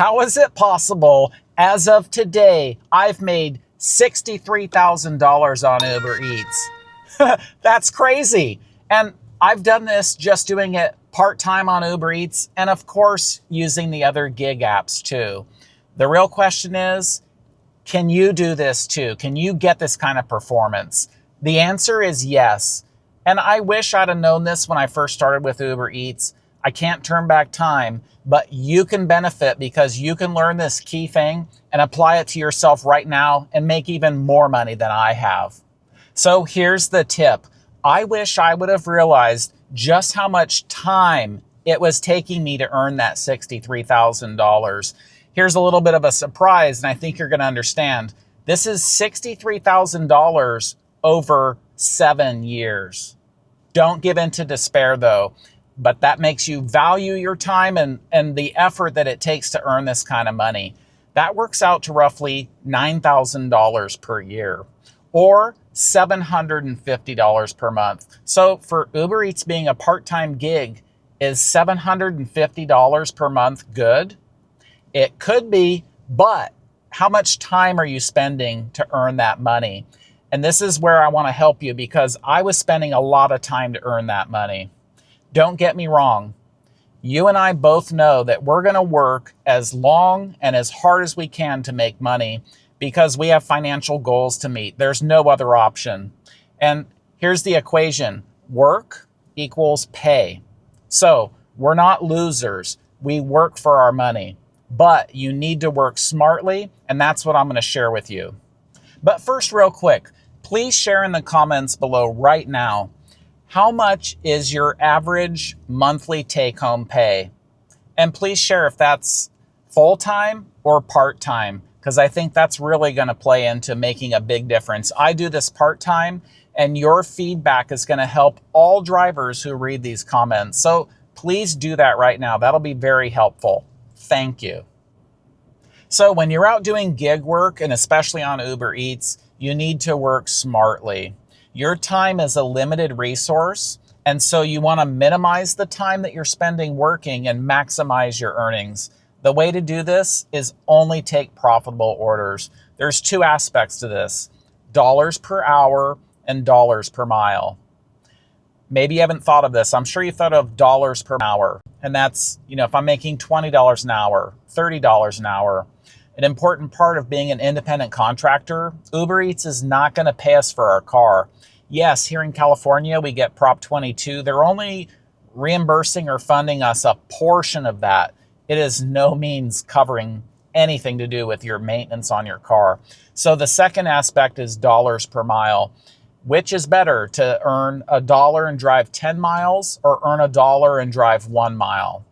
How is it possible as of today I've made $63,000 on Uber Eats? That's crazy. And I've done this just doing it part-time on Uber Eats and of course using the other gig apps too. The real question is, can you do this too? Can you get this kind of performance? The answer is yes. And I wish I'd have known this when I first started with Uber Eats. I can't turn back time, but you can benefit because you can learn this key thing and apply it to yourself right now and make even more money than I have. So here's the tip. I wish I would have realized just how much time it was taking me to earn that $63,000. Here's a little bit of a surprise, and I think you're going to understand. This is $63,000 over 7 years. Don't give in to despair, though, but that makes you value your time and the effort that it takes to earn this kind of money. That works out to roughly $9,000 per year, or $750 per month. So for Uber Eats being a part-time gig, is $750 per month good? It could be, but how much time are you spending to earn that money? And this is where I want to help you because I was spending a lot of time to earn that money. Don't get me wrong. You and I both know that we're going to work as long and as hard as we can to make money because we have financial goals to meet. There's no other option. And here's the equation. Work equals pay. So we're not losers. We work for our money. But you need to work smartly, and that's what I'm going to share with you. But first, real quick, please share in the comments below right now, how much is your average monthly take-home pay? And please share if that's full-time or part-time, because I think that's really going to play into making a big difference. I do this part-time, and your feedback is going to help all drivers who read these comments. So please do that right now. That'll be very helpful. Thank you. So when you're out doing gig work, and especially on Uber Eats, you need to work smartly. Your time is a limited resource, and so you want to minimize the time that you're spending working and maximize your earnings. The way to do this is only take profitable orders. There's two aspects to this, dollars per hour and dollars per mile. Maybe you haven't thought of this. I'm sure you thought of dollars per hour. And that's, if I'm making $20 an hour, $30 an hour, an important part of being an independent contractor, Uber Eats is not going to pay us for our car. Yes, here in California, we get Prop 22. They're only reimbursing or funding us a portion of that. It is no means covering anything to do with your maintenance on your car. So the second aspect is dollars per mile. Which is better, to earn $1 and drive 10 miles or earn $1 and drive 1 mile?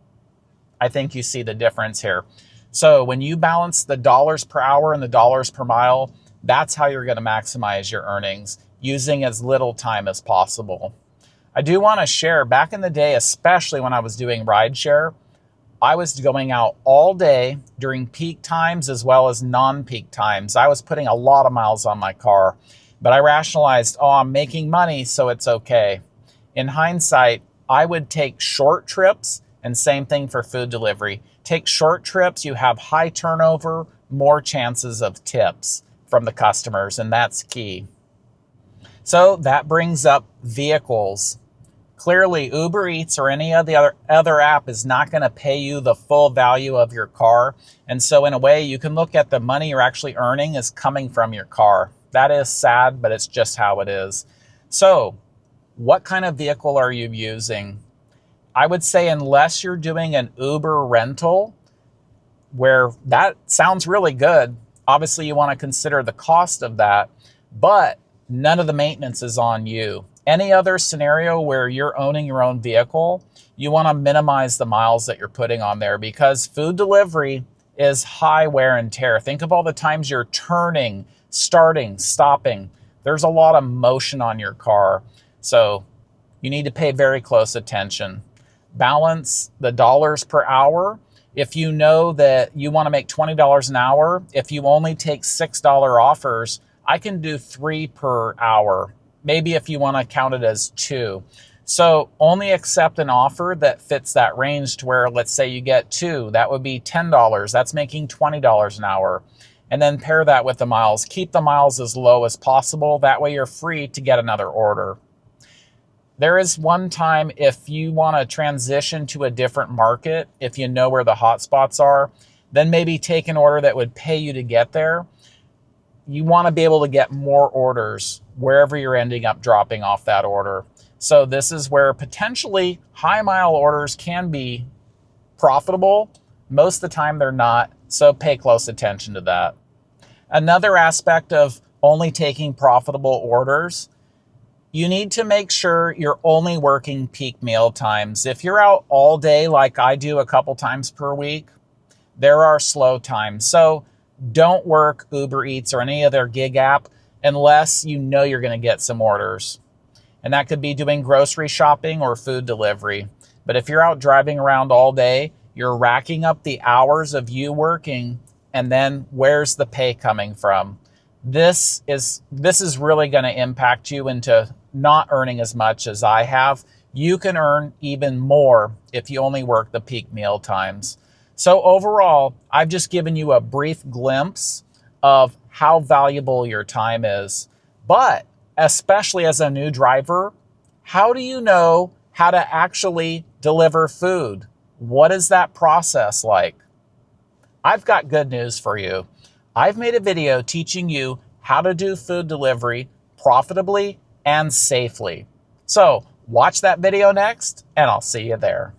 I think you see the difference here. So when you balance the dollars per hour and the dollars per mile, that's how you're going to maximize your earnings, using as little time as possible. I do want to share, back in the day, especially when I was doing rideshare, I was going out all day during peak times as well as non-peak times. I was putting a lot of miles on my car. But I rationalized, I'm making money, so it's okay. In hindsight, I would take short trips, and same thing for food delivery. Take short trips, you have high turnover, more chances of tips from the customers, and that's key. So that brings up vehicles. Clearly, Uber Eats or any of the other app is not going to pay you the full value of your car. And so in a way, you can look at the money you're actually earning is coming from your car. That is sad, but it's just how it is. So what kind of vehicle are you using? I would say unless you're doing an Uber rental, where that sounds really good, obviously you want to consider the cost of that, but none of the maintenance is on you. Any other scenario where you're owning your own vehicle, you want to minimize the miles that you're putting on there because food delivery is high wear and tear. Think of all the times you're turning, starting, stopping. There's a lot of motion on your car. So you need to pay very close attention. Balance the dollars per hour. If you know that you want to make $20 an hour, if you only take $6 offers, I can do 3 per hour. Maybe if you want to count it as 2. So only accept an offer that fits that range to where, let's say you get two, that would be $10. That's making $20 an hour. And then pair that with the miles. Keep the miles as low as possible. That way you're free to get another order. There is one time if you want to transition to a different market, if you know where the hotspots are, then maybe take an order that would pay you to get there. You want to be able to get more orders wherever you're ending up dropping off that order. So this is where potentially high mile orders can be profitable. Most of the time they're not, so pay close attention to that. Another aspect of only taking profitable orders, you need to make sure you're only working peak meal times. If you're out all day like I do a couple times per week, there are slow times. So don't work Uber Eats or any other gig app unless you know you're going to get some orders. And that could be doing grocery shopping or food delivery. But if you're out driving around all day, you're racking up the hours of you working, and then where's the pay coming from? This is really going to impact you into not earning as much as I have. You can earn even more if you only work the peak meal times. So overall, I've just given you a brief glimpse of how valuable your time is. But especially as a new driver, how do you know how to actually deliver food? What is that process like? I've got good news for you. I've made a video teaching you how to do food delivery profitably and safely. So watch that video next, and I'll see you there.